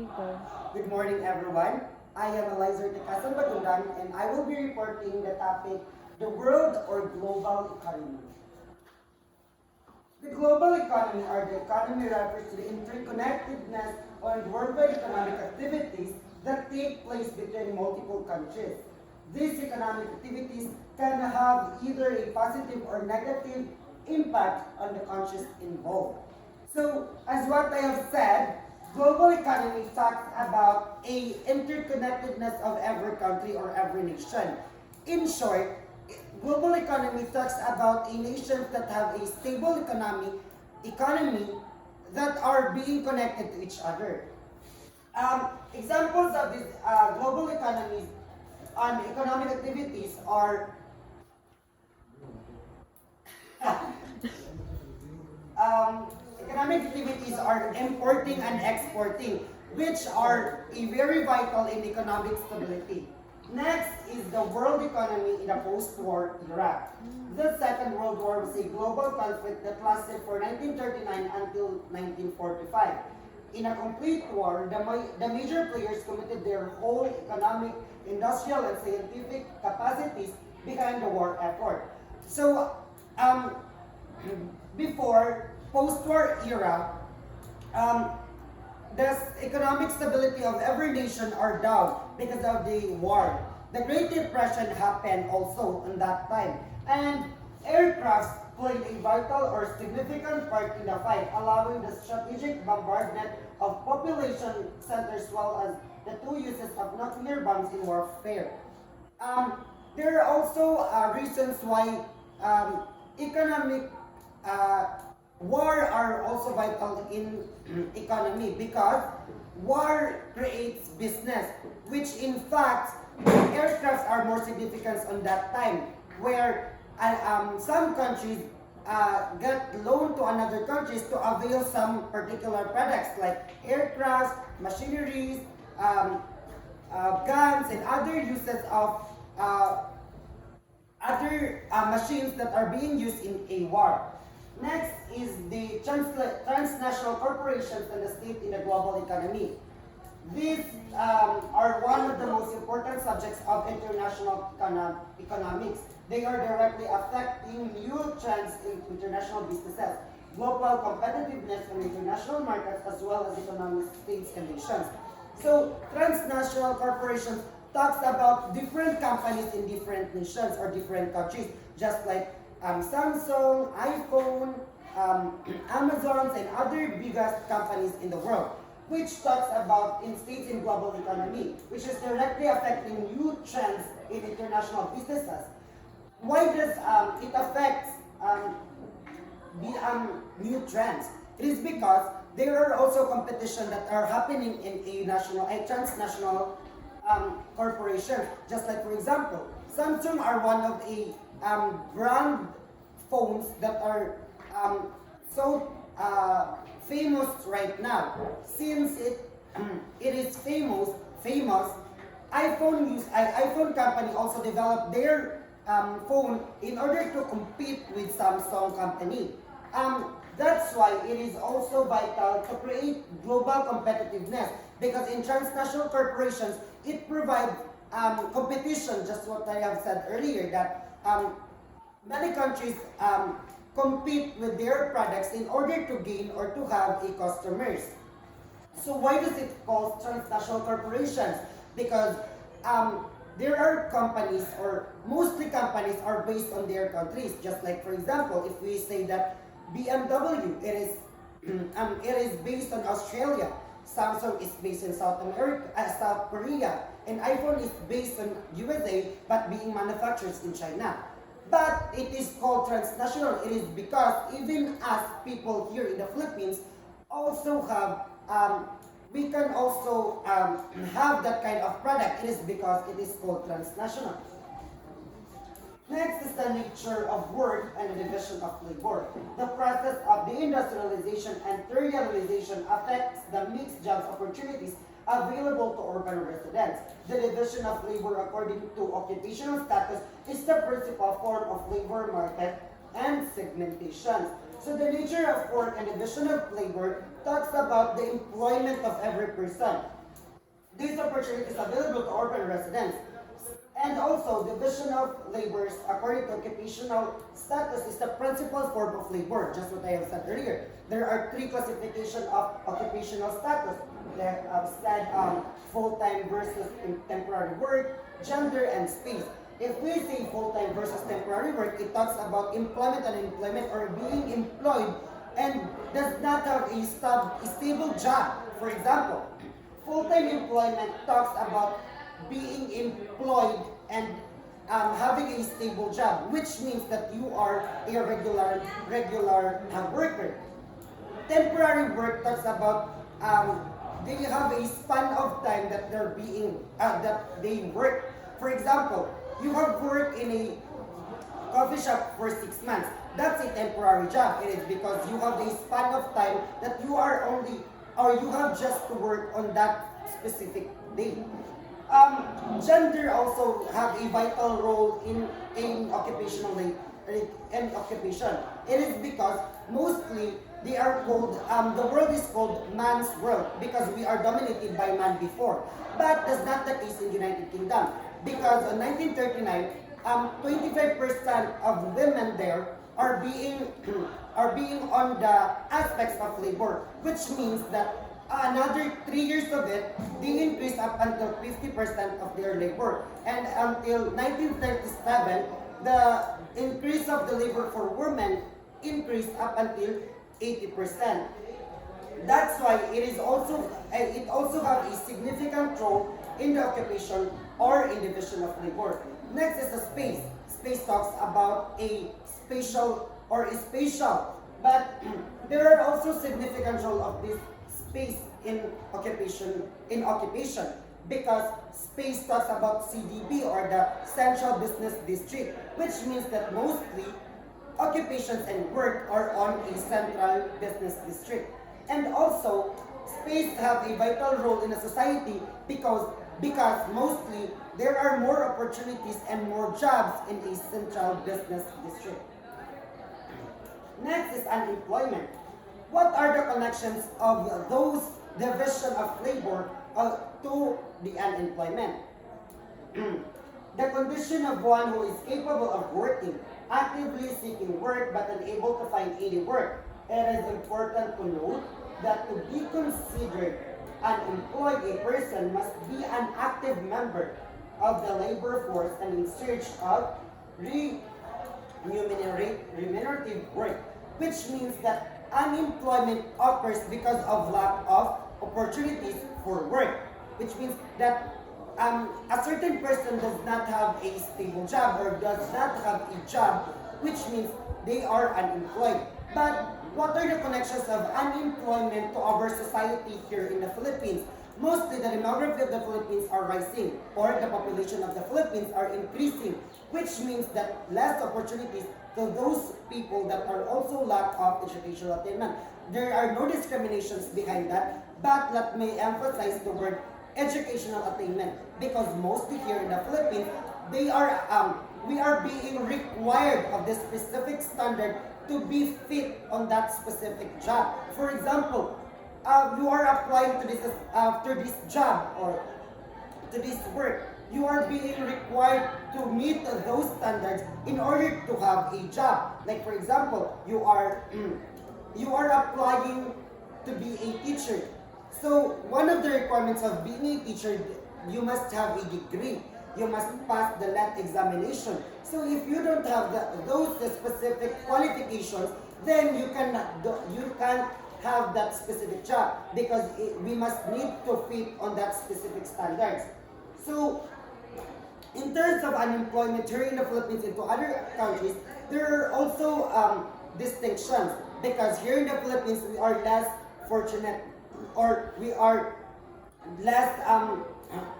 Good morning, everyone. I am Eliza Tekasan Bagundang, and I will be reporting the topic, the world or global economy. The global economy, or the economy, refers to the interconnectedness on worldwide economic activities that take place between multiple countries. These economic activities can have either a positive or negative impact on the countries involved. So, as what I have said, global economy talks about a interconnectedness of every country or every nation. In short, global economy talks about a nations that have a stable economy that are being connected to each other. Examples of these global economies on economic activities are um, economic activities are importing and exporting, which are a very vital in economic stability. Next is the world economy in a post-war era. The Second World War was a global conflict that lasted from 1939 until 1945. In a complete war, the major players committed their whole economic, industrial, and scientific capacities behind the war effort. So, um, before post-war era, um, the economic stability of every nation are down because of the war. The Great Depression happened also in that time, and aircrafts played a vital or significant part in the fight, allowing the strategic bombardment of population centers as well as the two uses of nuclear bombs in warfare. Um, there are also reasons why economic uh, war are also vital in economy because war creates business, which in fact aircrafts are more significant on that time, where some countries get loan to another countries to avail some particular products like aircrafts, machineries, um, guns, and other uses of uh, other machines that are being used in a war. Next is the transnational corporations and the state in the global economy. These are one of the most important subjects of international economics. They are directly affecting new trends in international businesses, global competitiveness in international markets, as well as economic states and nations. So, transnational corporations talks about different companies in different nations or different countries, just like Samsung, iPhone, Amazon, and other biggest companies in the world, which talks about in states in global economy, which is directly affecting new trends in international businesses. Why does it affect the new trends? It is because there are also competition that are happening in a transnational corporation. Just like for example, Samsung are one of the brand phones that are so famous right now. Since it is famous, iPhone company also developed their phone in order to compete with Samsung company. That's why it is also vital to create global competitiveness because in transnational corporations, it provides competition, just what I have said earlier, that many countries compete with their products in order to gain or to have a customers. So why does it call transnational corporations? Because there are companies, or mostly companies are based on their countries. Just like for example, if we say that BMW, it is based on Australia. Samsung is based in South America, South Korea, and iPhone is based on USA, but being manufactured in China. But it is called transnational. It is because even us people here in the Philippines also have we can also have that kind of product. It is because it is called transnational. Next is the nature of work and the division of labor. The process of deindustrialization and territorialization affects the mixed jobs opportunities available to urban residents. The division of labor according to occupational status is the principal form of labor market and segmentation. So the nature of work and division of labor talks about the employment of every person. These opportunities available to urban residents. And also, division of labors according to occupational status is the principal form of labor, just what I have said earlier. There are three classifications of occupational status. Like I've said, full-time versus temporary work, gender, and space. If we say full-time versus temporary work, it talks about employment and employment or being employed and does not have a stable job. For example, full-time employment talks about being employed and having a stable job, which means that you are a regular worker. Temporary work talks about they have a span of time that that they work. For example, you have worked in a coffee shop for 6 months. That's a temporary job. It is because you have a span of time that you are only or you have just to work on that specific day. Gender also have a vital role in in occupation. It is because mostly they are called the world is called man's world because we are dominated by man before. But that's not the case in United Kingdom because in 1939, 25% of women there are being are being on the aspects of labor, which means that another 3 years of it, they increase up until 50% of their labor. And until 1937, the increase of the labor for women increased up until 80%. That's why it also have a significant role in the occupation or in division of labor. Next is the space. Space talks about a spatial, but there are also significant role of this space in occupation because space talks about CDB or the Central Business District, which means that mostly occupations and work are on a central business district. And also, space have a vital role in a society because mostly there are more opportunities and more jobs in a central business district. Next is unemployment. What are the connections of those division of labor to the unemployment? The condition of one who is capable of working, actively seeking work but unable to find any work. It is important to note that to be considered unemployed, a person must be an active member of the labor force and in search of remunerative work, which means that unemployment occurs because of lack of opportunities for work, which means that a certain person does not have a stable job or does not have a job, which means they are unemployed. But what are the connections of unemployment to our society here in the Philippines? Mostly the demography of the Philippines are rising or the population of the Philippines are increasing, which means that less opportunities to those people that are also lack of educational attainment. There are no discriminations behind that, but let me emphasize the word educational attainment because mostly here in the Philippines, we are being required of this specific standard to be fit on that specific job. For example, you are applying to this job or to this work. You are being required to meet those standards in order to have a job. Like for example, you are applying to be a teacher. So one of the requirements of being a teacher, you must have a degree. You must pass the LET examination. So if you don't have those specific qualifications, then you can't have that specific job because we must need to fit on that specific standards. So in terms of unemployment here in the Philippines and to other countries, there are also distinctions because here in the Philippines we are less fortunate or we are less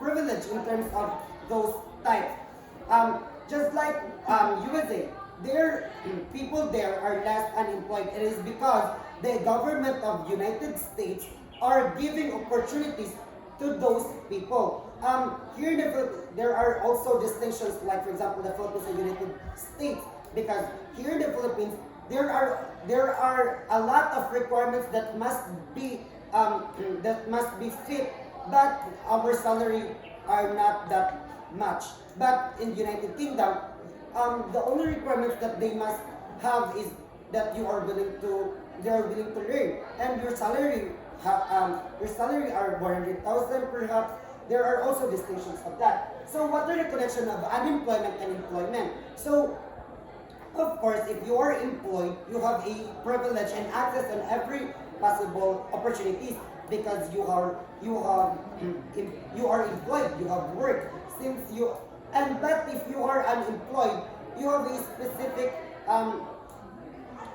privileged in terms of those types. Just like USA, people there are less unemployed. It is because the government of United States are giving opportunities to those people. Here in the Philippines, there are also distinctions, like for example, the Philippines and United States, because here in the Philippines, there are a lot of requirements that must be that must be fit, but our salary are not that much. But in the United Kingdom, the only requirements that they must have is that they are willing to learn, and your salary are 100,000 perhaps. There are also distinctions of that. So what are the connection of unemployment and employment? So of course, if you are employed, you have a privilege and access on every possible opportunities because you are employed, you have work. Since you and but if you are unemployed, you have a specific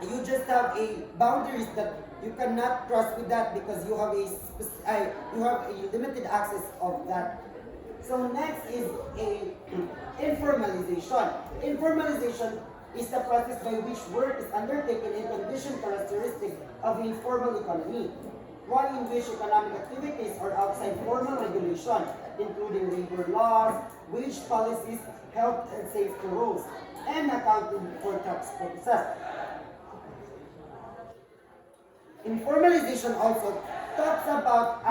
you just have a boundaries that you cannot cross with that because you have a limited access of that. So next is a informalization. Informalization is the process by which work is undertaken in condition characteristic of informal economy, one in which economic activities are outside formal regulation, including labor laws, wage policies, health and safety rules, and accounting for tax purposes. Informalization also talks about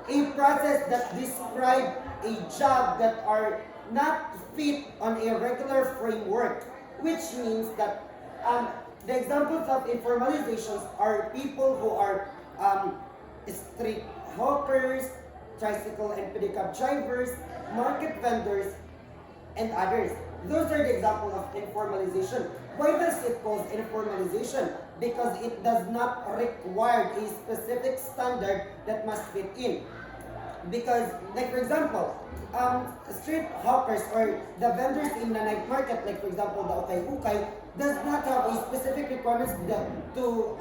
a process that describe a job that are not fit on a regular framework, which means that the examples of informalizations are people who are street hawkers, tricycle and pedicab drivers, market vendors, and others. Those are the examples of informalization. Why does it cause informalization? Because it does not require a specific standard that must fit in. Because, like for example, street hawkers or the vendors in the night market, like for example the ukay-ukay, does not have a specific requirements to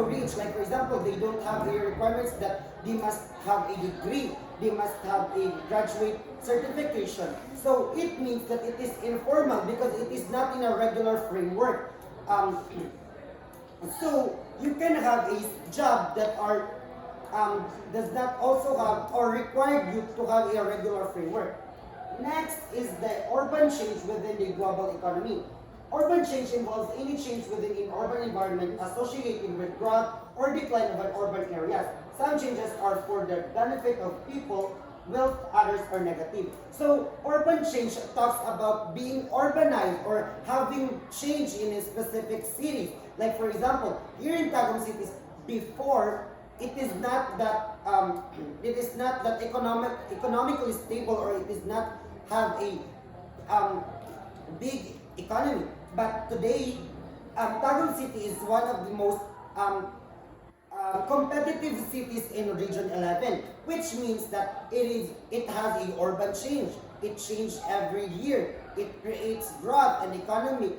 reach. Like for example, they don't have the requirements that they must have a degree, they must have a graduate certification. So it means that it is informal because it is not in a regular framework. So you can have a job that are does not also have or require you to have a regular framework. Next is the urban change within the global economy. Urban change involves any change within an urban environment associated with growth or decline of an urban area. Some changes are for the benefit of people, while others are negative. So urban change talks about being urbanized or having change in a specific city. Like for example, here in Tagum cities, before it is not that economically stable, or it does not have a big economy. But today, Tagum City is one of the most competitive cities in Region 11, which means that it has a urban change. It changes every year. It creates growth and economy,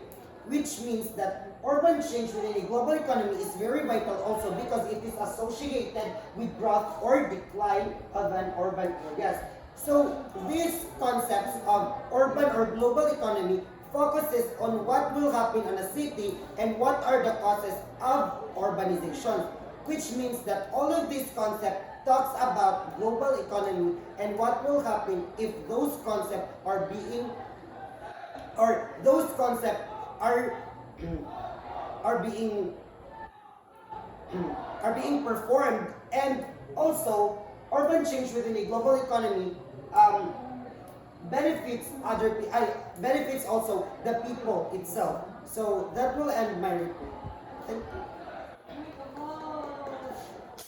which means that urban change within a global economy is very vital also because it is associated with growth or decline of an urban areas. So these concepts of urban or global economy focuses on what will happen in a city and what are the causes of urbanization, which means that all of these concepts talks about global economy and what will happen if those concepts are being or those concepts are are being are being performed, and also urban change within a global economy benefits also the people itself. So that will end my report. Thank you.